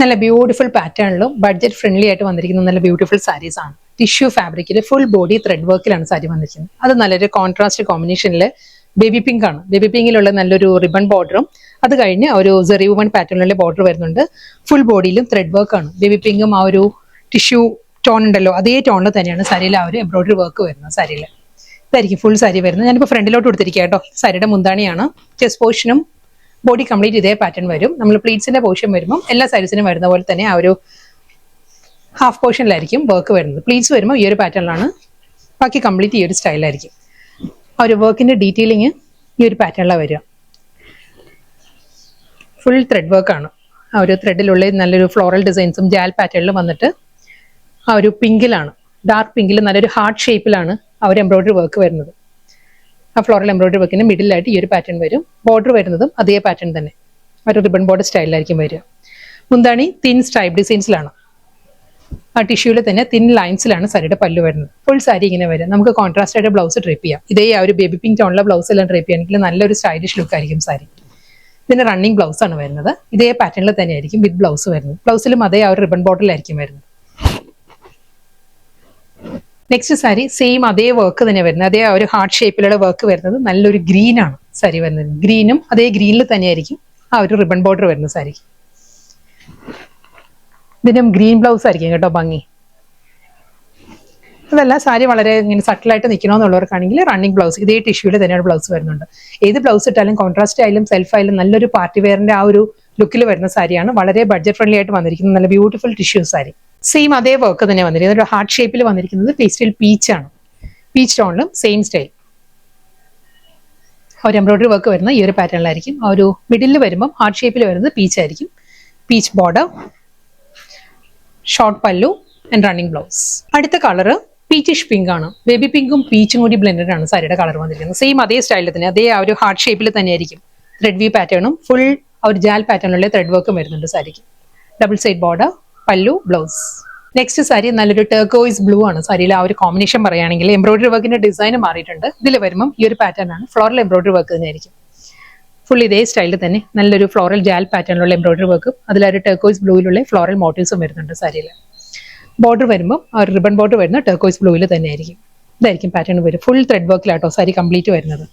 നല്ല beautiful പാറ്റേണിലും budget friendly ആയിട്ട് വന്നിരിക്കുന്ന നല്ല ബ്യൂട്ടിഫുൾ സാരീസ് ആണ്. ടിഷ്യൂ ഫാബ്രിക്കിൽ ഫുൾ ബോഡി ത്രെഡ് വർക്കിലാണ് സാരി വന്നിരിക്കുന്നത്. അത് നല്ലൊരു കോൺട്രാസ്റ്റ് കോമ്പിനേഷനിൽ ബേബി പിങ്ക് ആണ്. ബേബി പിങ്കിലുള്ള നല്ലൊരു റിബൺ ബോർഡറും അത് കഴിഞ്ഞ് ഒരു സെറി വുമൺ പാറ്റേണിലുള്ള ബോർഡർ വരുന്നുണ്ട്. ഫുൾ ബോഡിയിലും ത്രെഡ് വർക്ക് ആണ്. ബേബി പിങ്കും ആ ഒരു ടിഷ്യൂ ടോൺ ഉണ്ടല്ലോ, അതേ ടോണിൽ തന്നെയാണ് സാരിയിൽ ആ ഒരു എംബ്രോയിഡറി വർക്ക് വരുന്നത്. സാരിയിൽ ഇതായിരിക്കും ഫുൾ സാരി വരുന്നത്. ഞാനിപ്പോൾ ഫ്രണ്ടിലോട്ട് കൊടുത്തിരിക്കുക കേട്ടോ. സാരിയുടെ മുന്താണിയാണ്. ചെസ്റ്റ് പോർഷനും ബോഡി കംപ്ലീറ്റ് ഇതേ പാറ്റേൺ വരും. നമ്മൾ പ്ലീറ്റ്സിന്റെ പോർഷൻ വരുമ്പോൾ എല്ലാ സാരീസിനും വരുന്ന പോലെ തന്നെ ആ ഒരു ഹാഫ് പോർഷനിലായിരിക്കും വർക്ക് വരുന്നത്. പ്ലീറ്റ്സ് വരുമ്പോൾ ഈ ഒരു പാറ്റേണിലാണ്, ബാക്കി കംപ്ലീറ്റ് ഈ ഒരു സ്റ്റൈലായിരിക്കും. ആ ഒരു വർക്കിന്റെ ഡീറ്റെയിലിങ് ഈ ഒരു പാറ്റേണിലാണ് വരിക. ഫുൾ ത്രെഡ് വർക്കാണ്. ആ ഒരു ത്രെഡിലുള്ള നല്ലൊരു ഫ്ലോറൽ ഡിസൈൻസും ജാൽ പാറ്റേണിലും വന്നിട്ട് ആ ഒരു പിങ്കിലാണ്, ഡാർക്ക് പിങ്കിൽ നല്ലൊരു ഹാർട്ട് ഷേപ്പിലാണ് ആ ഒരു എംബ്രോയിഡറി വർക്ക് വരുന്നത്. ആ ഫ്ലോറൽ എംബ്രോയിഡറി വർക്കിന് മിഡിലായിട്ട് ഈ ഒരു പാറ്റേൺ വരും. ബോർഡർ വരുന്നതും അതേ പാറ്റേൺ തന്നെ, ഒരു റിബൺ ബോർഡർ സ്റ്റൈലിലായിരിക്കും വരിക. മുന്താണി തിൻ സ്ട്രൈപ്പ് ഡിസൈൻസിലാണ്. ആ ടിഷ്യൂവിൽ തന്നെ തിൻ ലൈൻസിലാണ് സാരിയുടെ പല്ലു വരുന്നത്. ഫുൾ സാരി ഇങ്ങനെ വരും. നമുക്ക് കോൺട്രാസ്റ്റ് ആയിട്ട് ബ്ലൗസ് ഡ്രേപ്പ് ചെയ്യാം. ഇതേ ആ ഒരു ബേബി പിങ്ക് ടോണിലെ ബ്ലൗസ് എല്ലാം ഡ്രേപ്പ് ചെയ്യുകയാണെങ്കിൽ നല്ലൊരു സ്റ്റൈലിഷ് ലുക്ക് ആയിരിക്കും സാരി. ഇതിന് റണ്ണിങ് ബ്ലൗസ് ആണ് വരുന്നത്. ഇതേ പാറ്റേണിൽ തന്നെ ആയിരിക്കും വിത്ത് ബ്ലൗസ് വരുന്നത്. ബ്ലൗസിലും അതേ ആ ഒരു റിബൺ ബോർഡറിലായിരിക്കും വരുന്നത്. നെക്സ്റ്റ് സാരി സെയിം അതേ വർക്ക് തന്നെ വരുന്നത്. അതേ ആ ഒരു ഹാർട്ട് ഷേപ്പിലുള്ള വർക്ക് വരുന്നത്. നല്ലൊരു ഗ്രീൻ ആണ് സാരി വരുന്നത്. ഗ്രീനും അതേ ഗ്രീനിൽ തന്നെയായിരിക്കും ആ ഒരു റിബൺ ബോർഡർ വരുന്ന സാരി. ഇതിനും ഗ്രീൻ ബ്ലൗസ് ആയിരിക്കും കേട്ടോ ഭംഗി. അതല്ല സാരി വളരെ ഇങ്ങനെ സട്ടിലായിട്ട് നിൽക്കണമെന്നുള്ളവർക്കാണെങ്കിൽ റണ്ണിങ് ബ്ലൗസ് ഇതേ ടിഷ്യൂവിൽ തന്നെയാണ് ബ്ലൗസ് വരുന്നുണ്ട്. ഏത് ബ്ലൗസ് ഇട്ടാലും കോൺട്രാസ്റ്റ് ആയാലും സെൽഫ് ആയാലും നല്ലൊരു പാർട്ടി വെയറിന്റെ ആ ഒരു ലുക്കിൽ വരുന്ന സാരിയാണ്. വളരെ ബഡ്ജറ്റ് ഫ്രണ്ട്ലി ആയിട്ട് വന്നിരിക്കുന്നത് നല്ല ബ്യൂട്ടിഫുൾ ടിഷ്യൂ സാരി. സെയിം അതേ വർക്ക് തന്നെ വന്നിരിക്കുന്നത്. ഒരു ഹാർട്ട് ഷേപ്പിൽ വന്നിരിക്കുന്നത് പേസ്റ്റൽ പീച്ച് ആണ്. പീച്ച് ടോണിലും സെയിം സ്റ്റൈൽ ഒരു എംബ്രോയിഡറി വർക്ക് വരുന്ന ഈ ഒരു പാറ്റേണിലായിരിക്കും. ആ ഒരു മിഡിലിൽ വരുമ്പം ഹാർട്ട് ഷേപ്പിൽ വരുന്നത് പീച്ച് ആയിരിക്കും. പീച്ച് ബോർഡർ, ഷോർട്ട് പല്ലു ആൻഡ് റണ്ണിങ് ബ്ലൗസ്. അടുത്ത കളറ് പീച്ചിഷ് പിങ്ക് ആണ്. ബേബി പിങ്കും പീച്ചും കൂടി ബ്ലെൻഡഡ് ആണ് സാരിയുടെ കളർ വന്നിരിക്കുന്നത്. സെയിം അതേ സ്റ്റൈലിൽ തന്നെ അതേ ആ ഒരു ഹാർട്ട് ഷേപ്പിൽ തന്നെയായിരിക്കും. ത്രെഡ് വി പാറ്റേണും ഫുൾ ആ ഒരു ജാൽ പാറ്റേണിലുള്ള ത്രെഡ് വർക്കും വരുന്നുണ്ട് സാരിക്ക്. ഡബിൾ സൈഡ് ബോർഡർ, പല്ലു, ബ്ലൗസ്. നെക്സ്റ്റ് സാരി നല്ലൊരു ടർക്കോയിസ് ബ്ലൂ ആണ് സാരിയിൽ. ആ ഒരു കോമ്പിനേഷൻ പറയുകയാണെങ്കിൽ എംബ്രോയിഡറി വർക്കിന്റെ ഡിസൈൻ മാറിയിട്ടുണ്ട്. ഇതിൽ വരുമ്പം ഈ ഒരു പാറ്റേൺ ആണ്. ഫ്ലോറൽ എംബ്രോയിഡറി വർക്ക് തന്നെയായിരിക്കും. ഫുൾ ഇതേ സ്റ്റൈലിൽ തന്നെ നല്ലൊരു ഫ്ലോറൽ ജാൽ പാറ്റേണിലുള്ള എംബ്രോയിഡറി വർക്കും അതിലൊരു ടർക്കോയിസ് ബ്ലൂയിലുള്ള ഫ്ലോറൽ മോട്ടീവ്സും വരുന്നുണ്ട് സാരിയിൽ. ബോർഡർ വരുമ്പോൾ ആ ഒരു റിബൺ ബോർഡർ വരുന്ന ടർക്കോയിസ് ബ്ലൂവിൽ തന്നെയായിരിക്കും. ഇതായിരിക്കും പാറ്റേൺ വരും. ഫുൾ ത്രെഡ് വർക്കിലാട്ടോ സാരി കംപ്ലീറ്റ് വരുന്നത്.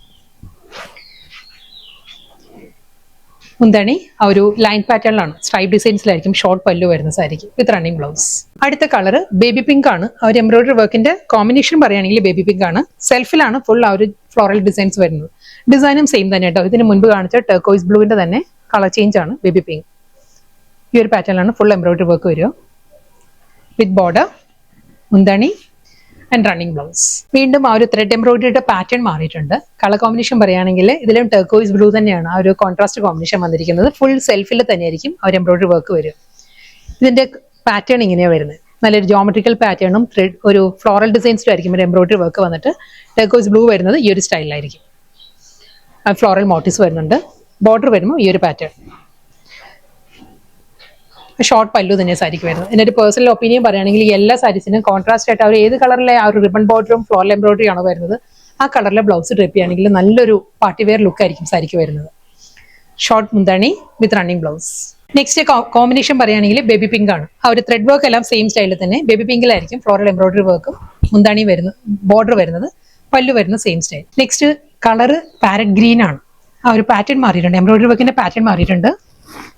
മുന്താണി ആ ഒരു ലൈൻ പാറ്റേണിലാണ്, സ്ട്രൈപ്പ് ഡിസൈൻസിലായിരിക്കും ഷോർട്ട് പല്ലു വരുന്ന സാരിക്ക് വിത്ത് റണ്ണിങ് ബ്ലൗസ്. അടുത്ത കളർ ബേബി പിങ്ക് ആണ്. ആ ഒരു എംബ്രോയിഡറി വർക്കിന്റെ കോമ്പിനേഷൻ പറയുകയാണെങ്കിൽ ബേബി പിങ്ക് ആണ്. സെൽഫിലാണ് ഫുൾ ആ ഒരു ഫ്ലോറൽ ഡിസൈൻസ് വരുന്നത്. ഡിസൈനും സെയിം തന്നെ കേട്ടോ. ഇതിന് മുൻപ് കാണിച്ച ടർക്കോയിസ് ബ്ലൂവിന്റെ തന്നെ കളർ ചേഞ്ച് ആണ് ബേബി പിങ്ക്. ഈ ഒരു പാറ്റേണിലാണ് ഫുൾ എംബ്രോയിഡറി വർക്ക് വരിക വിത്ത് ബോർഡർ, മുന്താണി ആൻഡ് റണ്ണിങ് ബ്ലൗസ്. വീണ്ടും ആ ഒരു ത്രെഡ് എംബ്രോയിഡറിയുടെ പാറ്റേൺ മാറിയിട്ടുണ്ട്. കളർ കോമ്പിനേഷൻ പറയുകയാണെങ്കിൽ ഇതിലും ടർക്കോയിസ് ബ്ലൂ തന്നെയാണ് ആ ഒരു കോൺട്രാസ്റ്റ് കോമ്പിനേഷൻ വന്നിരിക്കുന്നത്. ഫുൾ സെൽഫിൽ തന്നെയായിരിക്കും ആ ഒരു എംബ്രോയിഡറി വർക്ക് വരിക. ഇതിന്റെ പാറ്റേൺ ഇങ്ങനെയാണ് വരുന്നത്. നല്ലൊരു ജോമെട്രിക്കൽ പാറ്റേണും ത്രെഡ് ഒരു ഫ്ലോറൽ ഡിസൈൻസിലായിരിക്കും ഒരു എംബ്രോയിഡറി വർക്ക് വന്നിട്ട് ടർക്കോയിസ് ബ്ലൂ വരുന്നത് ഈ ഒരു സ്റ്റൈലിലായിരിക്കും. ഫ്ലോറൽ മോട്ടീവ്സ് വരുന്നുണ്ട്. ബോർഡർ വരുമ്പോൾ ഈ ഒരു പാറ്റേൺ. ഷോർട്ട് പല്ലു തന്നെ സാരിക്ക് വരുന്നത്. എൻ്റെ ഒരു പേഴ്സണൽ ഒപ്പീനിയൻ പറയുകയാണെങ്കിൽ എല്ലാ സാരീസിനും കോൺട്രാസ്റ്റ് ആയിട്ട് അവർ ഏത് കളറിലെ ആ ഒരു റിബൺ ബോർഡറും ഫ്ലോറൽ എംബ്രോയിഡറി ആണോ വരുന്നത് ആ കളറിലെ ബ്ലൗസ് ഡ്രേപ്പ് ചെയ്യുകയാണെങ്കിൽ നല്ലൊരു പാർട്ടി വെയർ ലുക്ക് ആയിരിക്കും സാരിക്ക് വരുന്നത്. ഷോർട്ട് മുന്താണി വിത്ത് റണ്ണിങ് ബ്ലൗസ്. നെക്സ്റ്റ് കോമ്പിനേഷൻ പറയുകയാണെങ്കിൽ ബേബി പിങ്ക് ആണ്. ആ ഒരു ത്രെഡ് വർക്ക് എല്ലാം സെയിം സ്റ്റൈലിൽ തന്നെ ബേബി പിങ്കിലായിരിക്കും ഫ്ലോറൽ എംബ്രോയിഡറി വർക്കും മുന്താണി വരുന്നത്, ബോർഡർ വരുന്നത്, പല്ലു വരുന്നത് same style. Next colour parrot green ആണ്. ആ ഒരു പാറ്റേൺ മാറിയിട്ടുണ്ട്. എംബ്രോയിഡറി വർക്കിന്റെ പാറ്റേൺ മാറിയിട്ടുണ്ട്.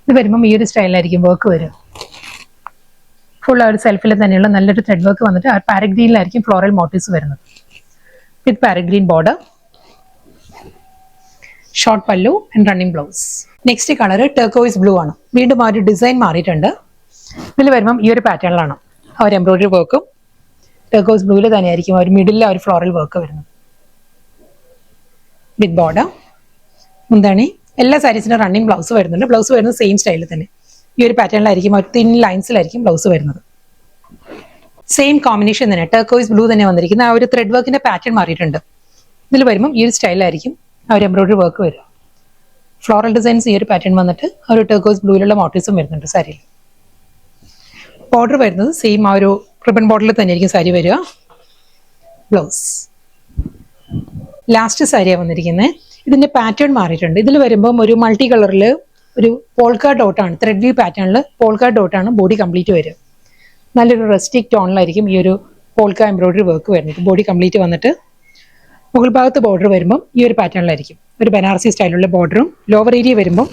ഇത് വരുമ്പം ഈ ഒരു സ്റ്റൈലിലായിരിക്കും വർക്ക് വരും. ഫുൾ ആ ഒരു സെൽഫിൽ തന്നെയുള്ള നല്ലൊരു ത്രെഡ് വർക്ക് വന്നിട്ട് ആ പാരറ്റ് ഗ്രീനിലായിരിക്കും ഫ്ലോറൽ മോട്ടീവ്സ് വരുന്നത് വിത്ത് പാരറ്റ് ഗ്രീൻ ബോർഡർ, ഷോർട്ട് പല്ലു and running blouse. Next colour turquoise blue ആണ്. വീണ്ടും ആ ഒരു ഡിസൈൻ മാറിയിട്ടുണ്ട്. ഇതിൽ വരുമ്പം ഈ ഒരു പാറ്റേണിലാണ് ആ ഒരു എംബ്രോയിഡറി വർക്കും ടർക്കോയിസ് ബ്ലൂവിൽ തന്നെയായിരിക്കും ആ ഒരു മിഡിലിൽ ആ ഒരു ഫ്ലോറൽ വർക്ക് വരുന്നത് വിത്ത് ബോർഡർ, മുന്താണി. എല്ലാ സാരീസിനും റണ്ണിങ് ബ്ലൗസ് വരുന്നുണ്ട്. ബ്ലൗസ് വരുന്നത് സെയിം സ്റ്റൈലിൽ തന്നെ ഈ ഒരു പാറ്റേണിലായിരിക്കും, ഒരു തിൻ ലൈൻസിലായിരിക്കും ബ്ലൗസ് വരുന്നത്. സെയിം കോമ്പിനേഷൻ തന്നെ ടർക്കോയിസ് ബ്ലൂ തന്നെ വന്നിരിക്കുന്ന ആ ഒരു ത്രെഡ് വർക്കിന്റെ പാറ്റേൺ മാറിയിട്ടുണ്ട്. ഇതിൽ വരുമ്പോൾ ഈ ഒരു സ്റ്റൈലായിരിക്കും ആ ഒരു എംബ്രോയിഡറി വർക്ക് വരിക. ഫ്ലോറൽ ഡിസൈൻസ് ഈ ഒരു പാറ്റേൺ വന്നിട്ട് ആ ഒരു ടർക്കോയിസ് ബ്ലൂയിലുള്ള മോട്ടീവ്സും വരുന്നുണ്ട് സാരിയിൽ. ബോർഡർ വരുന്നത് സെയിം ആ ഒരു റിബൺ ബോർഡറിൽ തന്നെയായിരിക്കും സാരി വരിക. ബ്ലൗസ്. ലാസ്റ്റ് സാരിയാണ് വന്നിരിക്കുന്നത്. ഇതിന്റെ പാറ്റേൺ മാറിയിട്ടുണ്ട്. ഇതിൽ വരുമ്പം ഒരു മൾട്ടി കളറിൽ ഒരു പോൾക്ക ഡോട്ടാണ്, ത്രെഡ് വ്യൂ പാറ്റേണിൽ പോൾക്ക ഡോട്ടാണ് ബോഡി കംപ്ലീറ്റ് വരിക. നല്ലൊരു റെസ്റ്റിക് ടോണിലായിരിക്കും ഈ ഒരു പോൾക്ക എംബ്രോയിഡറി വർക്ക് വരുന്നത്. ബോഡി കംപ്ലീറ്റ് വന്നിട്ട് മുകൾ ഭാഗത്ത് ബോർഡർ വരുമ്പം ഈ ഒരു പാറ്റേണിലായിരിക്കും. ഒരു ബനാറസി സ്റ്റൈലുള്ള ബോർഡറും ലോവർ ഏരിയ വരുമ്പം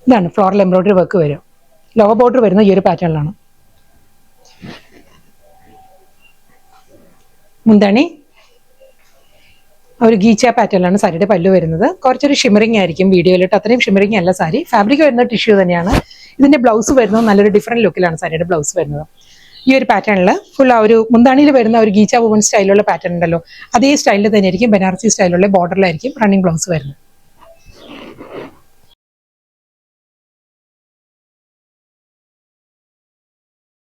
ഇതാണ് ഫ്ലോറൽ എംബ്രോയിഡറി വർക്ക് വരും. ലോവർ ബോർഡർ വരുന്ന ഈ ഒരു പാറ്റേണിലാണ്. മുന്താണി ഒരു ഗീച്ച പാറ്റേണിലാണ് സാരിയുടെ പല്ലു വരുന്നത്. കുറച്ചൊരു ഷിമറിങ് ആയിരിക്കും വീഡിയോയിലിട്ട്, അത്രയും ഷിമറിങ് അല്ല സാരി. ഫാബ്രിക് വരുന്ന ടിഷ്യൂ തന്നെയാണ്. ഇതിന്റെ ബ്ലൗസ് വരുന്നത് നല്ലൊരു ഡിഫറെന്റ് ലുക്കിലാണ് സാരിയുടെ ബ്ലൗസ് വരുന്നത്. ഈ ഒരു പാറ്റേണിൽ ഫുൾ ആ ഒരു മുന്താണിയിൽ വരുന്ന ഒരു ഗീച്ച വുമൺ സ്റ്റൈലുള്ള പാറ്റേൺ ഉണ്ടല്ലോ, അതേ സ്റ്റൈലിൽ തന്നെ ആയിരിക്കും ബനാറസി സ്റ്റൈലുള്ള ബോർഡറിലായിരിക്കും റണ്ണിങ് ബ്ലൗസ് വരുന്നത്.